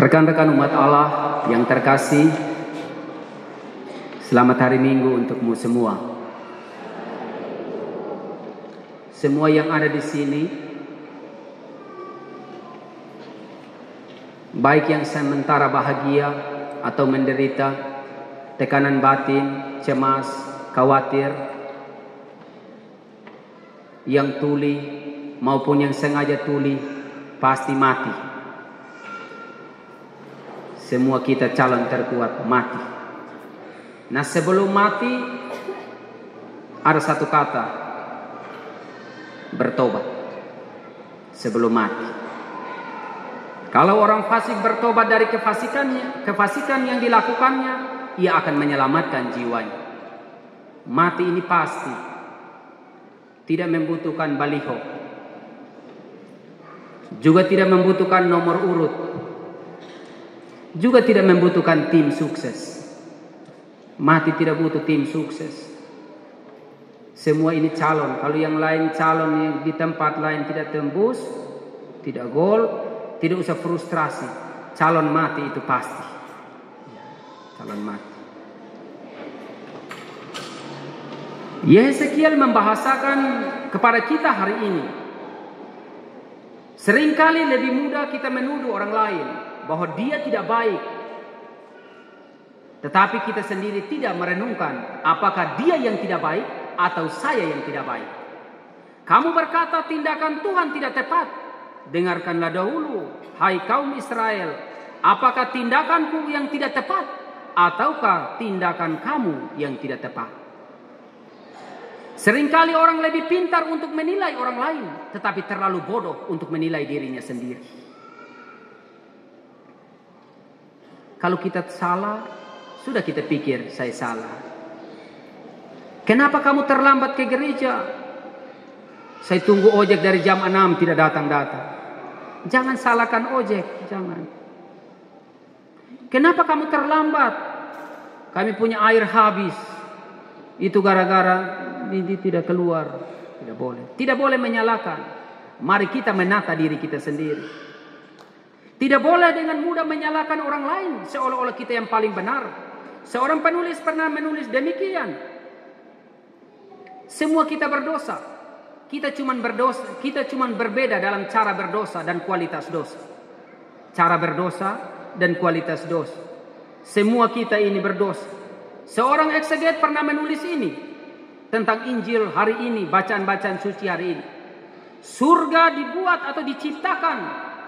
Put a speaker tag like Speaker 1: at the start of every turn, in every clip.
Speaker 1: Rekan-rekan umat Allah yang terkasih, selamat hari Minggu untukmu semua. Semua yang ada di sini, baik yang sementara bahagia atau menderita, tekanan batin, cemas, khawatir, yang tuli maupun yang sengaja tuli, pasti mati. Semua kita calon terkuat mati. Nah, sebelum mati ada satu kata, bertobat. Sebelum mati. Kalau orang fasik bertobat dari kefasikan yang dilakukannya, ia akan menyelamatkan jiwanya. Mati ini pasti. Tidak membutuhkan baliho. Juga tidak membutuhkan nomor urut. Juga tidak membutuhkan tim sukses. Mati tidak butuh tim sukses. Semua ini calon. Kalau yang lain calon yang di tempat lain tidak tembus, tidak gol, tidak usah frustrasi. Calon mati itu pasti. Calon mati. Yeskiel membahasakan kepada kita hari ini. Seringkali lebih mudah kita menuduh orang lain bahwa dia tidak baik. Tetapi kita sendiri tidak merenungkan apakah dia yang tidak baik atau saya yang tidak baik. Kamu berkata tindakan Tuhan tidak tepat. Dengarkanlah dahulu, hai kaum Israel, apakah tindakanku yang tidak tepat ataukah tindakan kamu yang tidak tepat? Seringkali orang lebih pintar untuk menilai orang lain, tetapi terlalu bodoh untuk menilai dirinya sendiri. Kalau kita salah, sudah kita pikir saya salah. Kenapa kamu terlambat ke gereja? Saya tunggu ojek dari jam 6 tidak datang-datang. Jangan salahkan ojek, jangan. Kenapa kamu terlambat? Kami punya air habis. Itu gara-gara ini tidak keluar. Tidak boleh. Tidak boleh menyalahkan. Mari kita menata diri kita sendiri. Tidak boleh dengan mudah menyalahkan orang lain seolah-olah kita yang paling benar. Seorang penulis pernah menulis demikian. Semua kita berdosa. Kita cuman berbeda dalam cara berdosa dan kualitas dosa. Cara berdosa dan kualitas dosa. Semua kita ini berdosa. Seorang ekseget pernah menulis ini tentang Injil hari ini, bacaan-bacaan suci hari ini. Surga dibuat atau diciptakan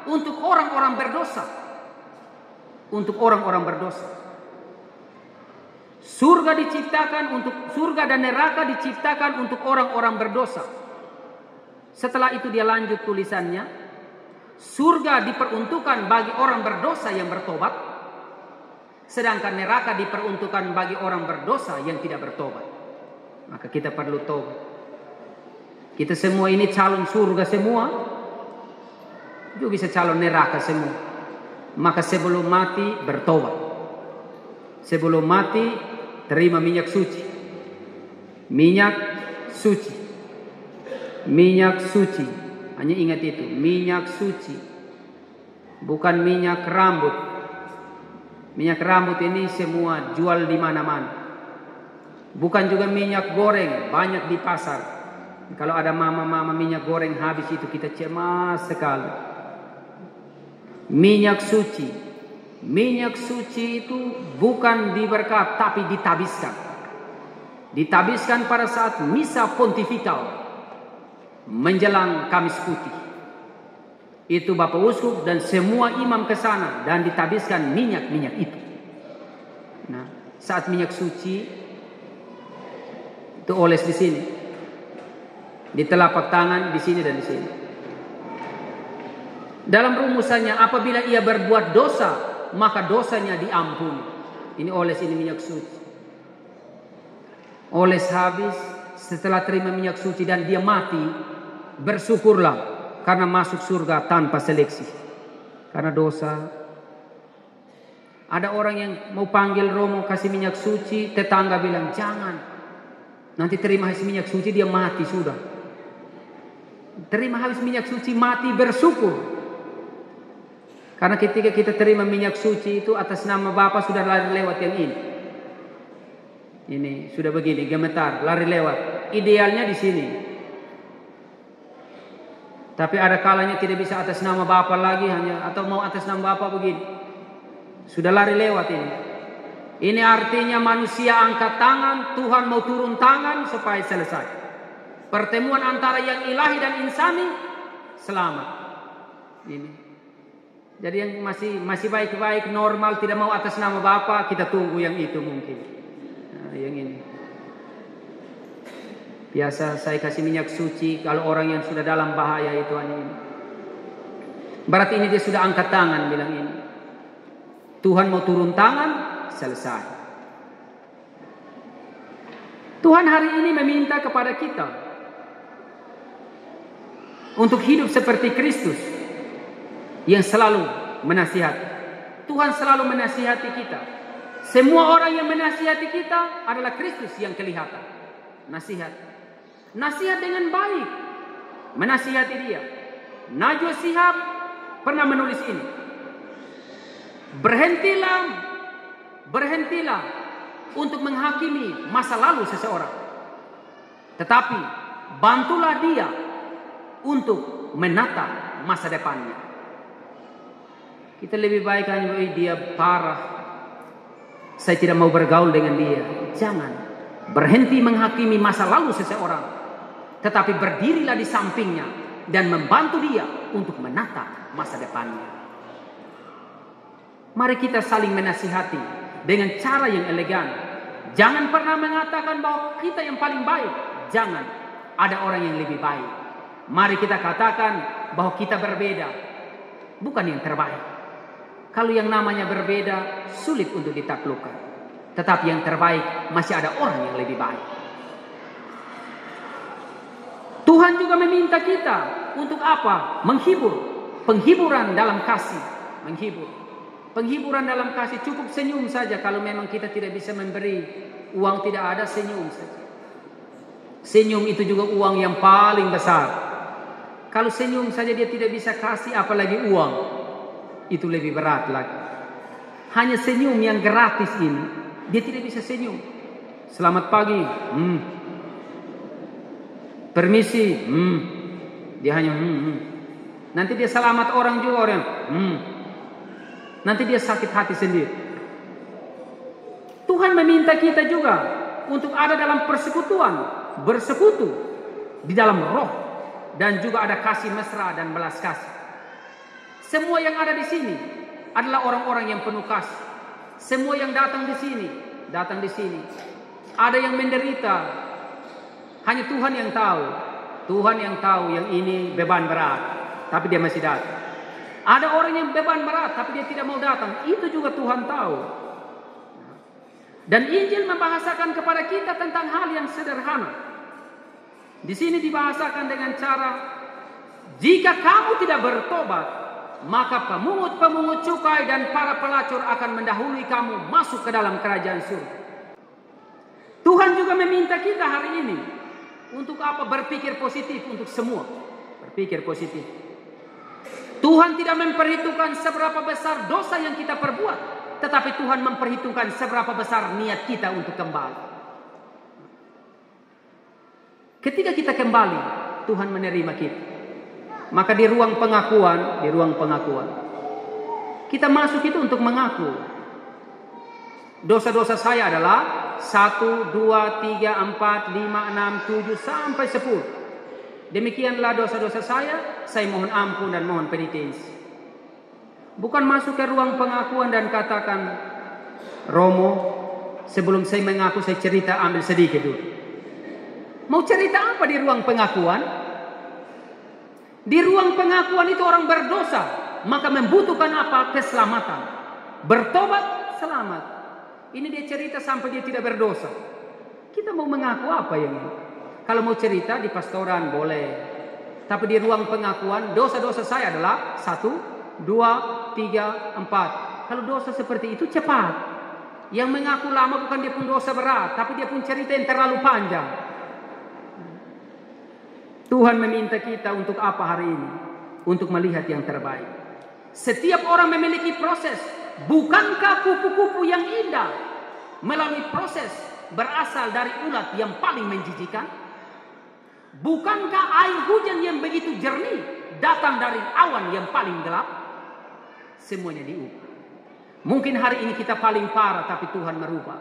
Speaker 1: untuk orang-orang berdosa. Untuk orang-orang berdosa. Surga dan neraka diciptakan untuk orang-orang berdosa. Setelah itu dia lanjut tulisannya. Surga diperuntukkan bagi orang berdosa yang bertobat. Sedangkan neraka diperuntukkan bagi orang berdosa yang tidak bertobat. Maka kita perlu tobat. Kita semua ini calon surga semua. Juga bisa calon neraka semua. Maka sebelum mati bertobat. Sebelum mati terima minyak suci. Minyak suci. Minyak suci. Hanya ingat itu, minyak suci. Bukan minyak rambut. Minyak rambut ini semua jual di mana-mana. Bukan juga minyak goreng, banyak di pasar. Kalau ada mama-mama minyak goreng habis itu kita cemas sekali. Minyak suci. Minyak suci itu bukan diberkat tapi ditabiskan. Ditabiskan pada saat misa pontifikal menjelang Kamis Putih. Itu Bapak Uskup dan semua imam ke sana dan ditabiskan minyak-minyak itu. Nah, saat minyak suci itu oles di sini. Di telapak tangan di sini dan di sini. Dalam rumusannya apabila ia berbuat dosa, maka dosanya diampuni. Ini oles, ini minyak suci. Oles habis, setelah terima minyak suci dan dia mati, bersyukurlah karena masuk surga tanpa seleksi. Karena dosa. Ada orang yang mau panggil Romo kasih minyak suci, tetangga bilang jangan. Nanti terima habis minyak suci dia mati sudah. Terima habis minyak suci mati bersyukur. Karena ketika kita terima minyak suci itu atas nama Bapa sudah lari lewat yang ini. Ini sudah begini, gemetar, lari lewat. Idealnya di sini. Tapi ada kalanya tidak bisa atas nama Bapa lagi hanya atau mau atas nama Bapa begini. Sudah lari lewat ini. Ini artinya manusia angkat tangan, Tuhan mau turun tangan supaya selesai. Pertemuan antara yang ilahi dan insani selamat. Ini. Jadi yang masih baik-baik, normal, tidak mau atas nama Bapa, kita tunggu yang itu mungkin. Nah, yang ini. Biasa saya kasih minyak suci kalau orang yang sudah dalam bahaya itu hanya ini. Berarti ini dia sudah angkat tangan bilang ini. Tuhan mau turun tangan, selesai. Tuhan hari ini meminta kepada kita untuk hidup seperti Kristus yang selalu menasihati. Tuhan selalu menasihati kita. Semua orang yang menasihati kita adalah Kristus yang kelihatan. Nasihat dengan baik. Menasihati dia. Najwa Shihab pernah menulis ini. Berhentilah untuk menghakimi masa lalu seseorang. Tetapi bantulah dia untuk menata masa depannya. Kita lebih baik hanya dia parah, saya tidak mau bergaul dengan dia. Jangan berhenti menghakimi masa lalu seseorang, tetapi berdirilah di sampingnya dan membantu dia untuk menata masa depannya. Mari kita saling menasihati dengan cara yang elegan. Jangan pernah mengatakan bahwa kita yang paling baik. Jangan, ada orang yang lebih baik. Mari kita katakan bahwa kita berbeda, bukan yang terbaik. Kalau yang namanya berbeda sulit untuk ditaklukkan. Tetapi yang terbaik masih ada orang yang lebih baik. Tuhan juga meminta kita untuk apa? Menghibur. Penghiburan dalam kasih. Menghibur. Penghiburan dalam kasih cukup senyum saja. Kalau memang kita tidak bisa memberi uang, tidak ada, senyum saja. Senyum itu juga uang yang paling besar. Kalau senyum saja dia tidak bisa kasih, apalagi uang. Itu lebih berat lagi. Hanya senyum yang gratis ini, dia tidak bisa senyum. Selamat pagi. Permisi. Dia hanya Nanti dia selamat orang juga orang. Nanti dia sakit hati sendiri. Tuhan meminta kita juga untuk ada dalam persekutuan, bersekutu di dalam roh, dan juga ada kasih mesra dan belas kasih. Semua yang ada di sini adalah orang-orang yang penuh kasih. Semua yang datang di sini. Ada yang menderita. Hanya Tuhan yang tahu. Tuhan yang tahu yang ini beban berat. Tapi dia masih datang. Ada orang yang beban berat tapi dia tidak mau datang. Itu juga Tuhan tahu. Dan Injil membahasakan kepada kita tentang hal yang sederhana. Di sini dibahasakan dengan cara, jika kamu tidak bertobat, maka pemungut-pemungut cukai dan para pelacur akan mendahului kamu masuk ke dalam kerajaan surga. Tuhan juga meminta kita hari ini untuk apa? Berpikir positif untuk semua. Berpikir positif. Tuhan tidak memperhitungkan seberapa besar dosa yang kita perbuat, tetapi Tuhan memperhitungkan seberapa besar niat kita untuk kembali. Ketika kita kembali, Tuhan menerima kita. Maka di ruang pengakuan, kita masuk itu untuk mengaku. Dosa-dosa saya adalah 1, 2, 3, 4, 5, 6, 7 sampai 10. Demikianlah dosa-dosa saya mohon ampun dan mohon penitensi. Bukan masuk ke ruang pengakuan dan katakan, Romo, sebelum saya mengaku saya cerita, ambil sedikit dulu. Mau cerita apa di ruang pengakuan? Di ruang pengakuan itu orang berdosa, maka membutuhkan apa? Keselamatan. Bertobat, selamat. Ini dia cerita sampai dia tidak berdosa. Kita mau mengaku apa yang ini? Kalau mau cerita di pastoran boleh. Tapi di ruang pengakuan, dosa-dosa saya adalah 1, 2, 3, 4. Kalau dosa seperti itu cepat. Yang mengaku lama bukan dia pun dosa berat, tapi dia pun cerita yang terlalu panjang. Tuhan meminta kita untuk apa hari ini? Untuk melihat yang terbaik. Setiap orang memiliki proses. Bukankah kupu-kupu yang indah melalui proses berasal dari ulat yang paling menjijikan? Bukankah air hujan yang begitu jernih datang dari awan yang paling gelap? Semuanya diubah. Mungkin hari ini kita paling parah, tapi Tuhan merubah.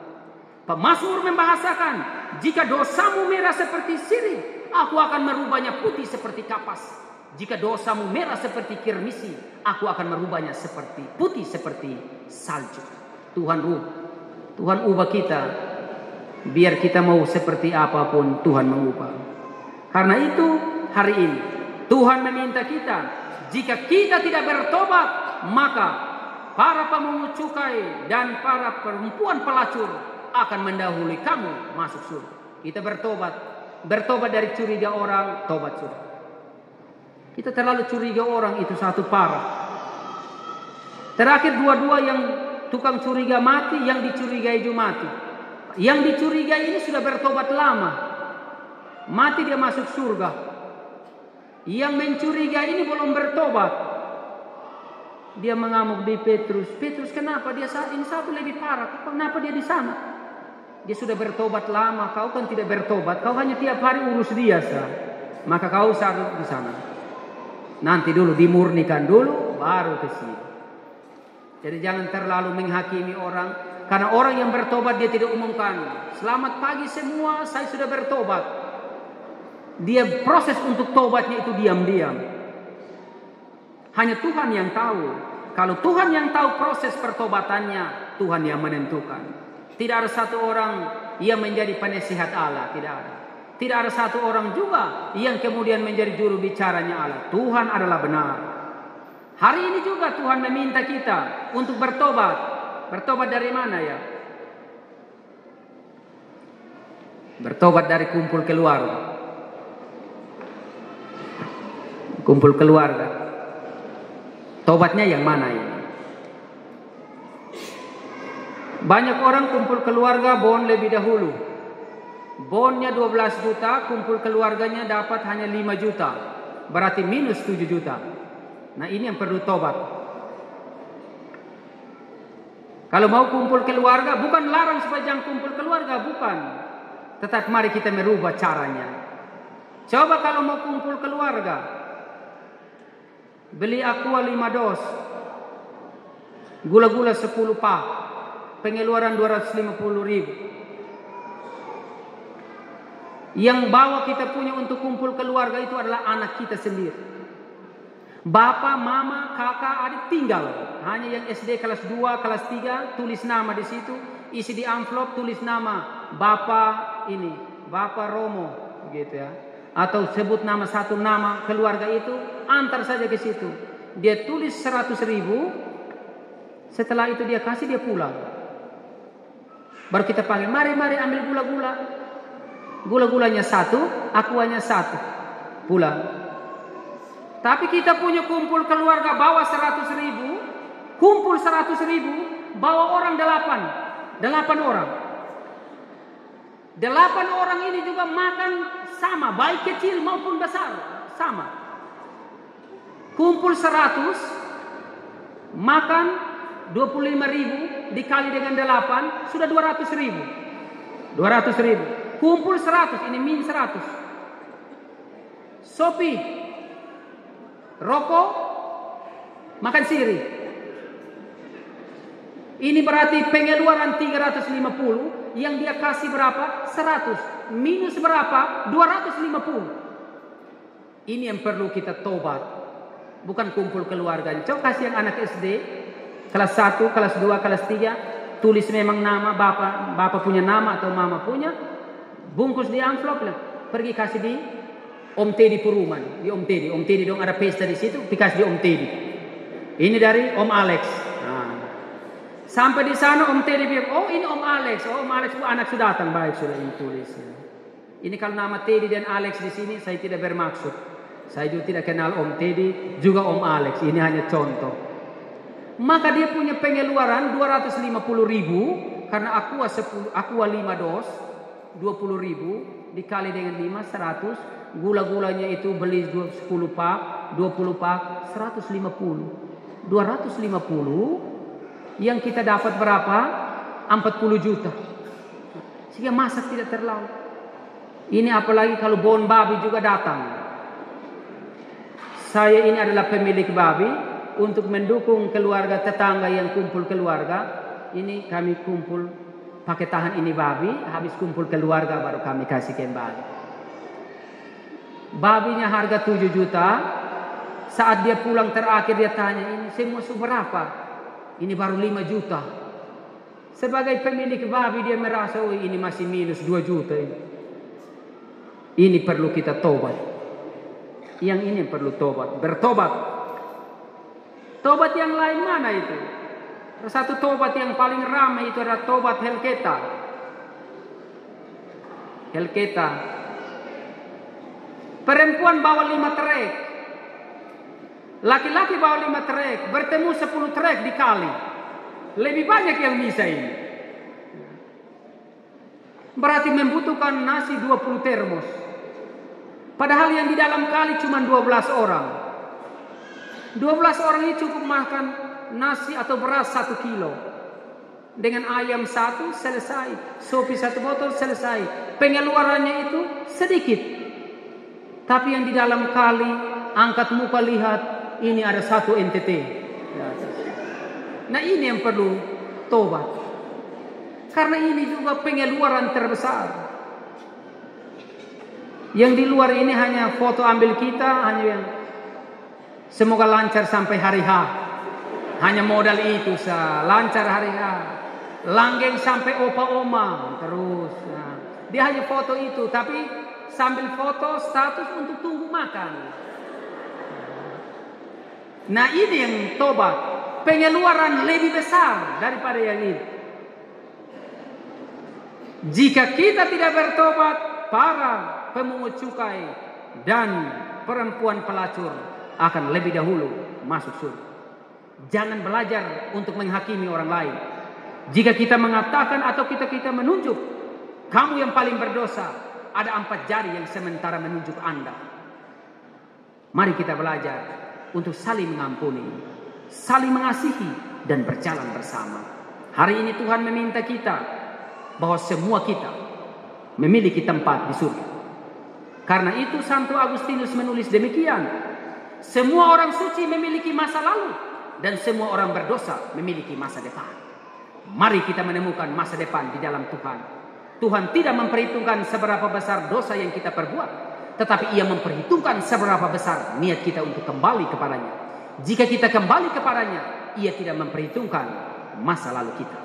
Speaker 1: Pemazmur membahasakan, jika dosamu merah seperti sirih, aku akan merubahnya putih seperti kapas. Jika dosamu merah seperti kirmisi, aku akan merubahnya seperti putih seperti salju. Tuhan ubah kita. Biar kita mau seperti apapun, Tuhan mengubah. Karena itu hari ini Tuhan meminta kita, jika kita tidak bertobat, maka para pemungut cukai dan para perempuan pelacur akan mendahului kamu masuk surga. Kita bertobat dari curiga orang, tobat sudah. Kita terlalu curiga orang, itu satu parah. Terakhir dua-dua yang tukang curiga mati, yang dicurigai juga mati. Yang dicurigai ini sudah bertobat lama, mati dia masuk surga. Yang mencurigai ini belum bertobat, dia mengamuk di Petrus. Petrus, kenapa dia saat ini satu lebih parah? Kenapa dia di sana? Dia sudah bertobat lama, kau kan tidak bertobat. Kau hanya tiap hari urus dia sah. Maka kau harus di sana. Nanti dulu dimurnikan dulu, baru ke sini. Jadi jangan terlalu menghakimi orang, karena orang yang bertobat dia tidak umumkan. Selamat pagi semua, saya sudah bertobat. Dia proses untuk tobatnya itu diam-diam. Hanya Tuhan yang tahu. Kalau Tuhan yang tahu proses pertobatannya, Tuhan yang menentukan. Tidak ada satu orang yang menjadi penasihat Allah, tidak ada. Tidak ada satu orang juga yang kemudian menjadi juru bicaranya Allah. Tuhan adalah benar. Hari ini juga Tuhan meminta kita untuk bertobat. Bertobat dari mana ya? Bertobat dari kumpul keluarga. Kumpul keluarga. Tobatnya yang mana ini? Banyak orang kumpul keluarga bon lebih dahulu. Bonnya 12 juta, kumpul keluarganya dapat hanya 5 juta. Berarti minus 7 juta. Nah ini yang perlu tobat. Kalau mau kumpul keluarga, bukan larang supaya jangan kumpul keluarga, bukan. Tetapi mari kita merubah caranya. Coba kalau mau kumpul keluarga, beli aqua 5 dos, gula-gula 10 pak, pengeluaran 250.000. Yang bawa kita punya untuk kumpul keluarga itu adalah anak kita sendiri. Bapak, mama, kakak, adik tinggal. Hanya yang SD kelas 2, kelas 3 tulis nama di situ, isi di amplop tulis nama Bapak ini, Bapak Romo gitu ya. Atau sebut nama satu nama keluarga itu, antar saja ke situ. Dia tulis 100.000, setelah itu dia kasih, dia pulang. Baru kita panggil, mari ambil gula-gula. Gula-gulanya 1, aquanya 1, pulang. Tapi kita punya kumpul keluarga bawa 100.000, kumpul 100.000, bawa orang 8 orang. 8 orang ini juga makan sama, baik kecil maupun besar, sama. Kumpul 100, makan 25.000 dikali dengan 8 sudah 200.000. Kumpul 100, ini min 100. Sopi, rokok, makan sirih. Ini berarti pengeluaran 350, yang dia kasih berapa? 100. Minus berapa? 250. Ini yang perlu kita tobat. Bukan kumpul keluarga. Coba kasih yang anak SD, kelas 1, kelas 2, kelas 3, tulis memang nama bapak punya nama atau mama punya, bungkus di amplop lah. Pergi kasih di Om Teddy Puruman, di Om Teddy dong ada pesta di situ, dikasih di Om Teddy. Ini dari Om Alex. Nah. Sampai di sana Om Teddy bilang, oh ini Om Alex, anak sudah datang, baik sudah ini tulis. Ini kalau nama Teddy dan Alex di sini saya tidak bermaksud. Saya juga tidak kenal Om Teddy, juga Om Alex. Ini hanya contoh. Maka dia punya pengeluaran 250.000 karena aqua 5 dos, 20.000 dikali dengan 5, 100. Gula-gulanya itu beli 10 pak, 20 pak, 150. 250 yang kita dapat berapa? 40 juta. Sehingga masa tidak terlalu. Ini apalagi kalau bon babi juga datang. Saya ini adalah pemilik babi. Untuk mendukung keluarga tetangga yang kumpul keluarga, ini kami kumpul pakai tahan ini babi. Habis kumpul keluarga baru kami kasih kembali. Babinya harga 7 juta. Saat dia pulang terakhir dia tanya, ini semua berapa? Ini baru 5 juta. Sebagai pemilik babi dia merasa, oh ini masih minus 2 juta ini. Ini perlu kita tobat. Yang ini perlu tobat, bertobat. Tobat yang lain mana itu? Satu tobat yang paling ramai itu adalah tobat Helketa. Helketa. Perempuan bawa 5 trek. Laki-laki bawa 5 trek. Bertemu 10 trek di kali. Lebih banyak yang bisa ini. Berarti membutuhkan nasi 20 termos. Padahal yang di dalam kali cuma 12 orang. 12 orang ini cukup makan nasi atau beras 1 kilo. Dengan ayam 1 selesai. Sopi 1 botol selesai. Pengeluarannya itu sedikit. Tapi yang di dalam kali, angkat muka lihat, ini ada 1 NTT. Nah ini yang perlu tobat. Karena ini juga pengeluaran terbesar. Yang di luar ini hanya foto ambil kita, hanya yang semoga lancar sampai hari H. Hanya modal itu lancar hari H. Langgeng sampai opa-oma terus. Nah, dia hanya foto itu, tapi sambil foto status untuk tunggu makan. Nah ini yang tobat. Pengeluaran lebih besar daripada yang ini. Jika kita tidak bertobat, para pemungut cukai dan perempuan pelacur akan lebih dahulu masuk surga. Jangan belajar untuk menghakimi orang lain. Jika kita mengatakan atau kita menunjuk, kamu yang paling berdosa, ada 4 jari yang sementara menunjuk Anda. Mari kita belajar untuk saling mengampuni, saling mengasihi, dan berjalan bersama. Hari ini Tuhan meminta kita bahwa semua kita memiliki tempat di surga. Karena itu Santo Agustinus menulis demikian. Semua orang suci memiliki masa lalu dan semua orang berdosa memiliki masa depan. Mari kita menemukan masa depan di dalam Tuhan. Tuhan tidak memperhitungkan seberapa besar dosa yang kita perbuat, tetapi Ia memperhitungkan seberapa besar niat kita untuk kembali kepadanya. Jika kita kembali kepadanya, Ia tidak memperhitungkan masa lalu kita.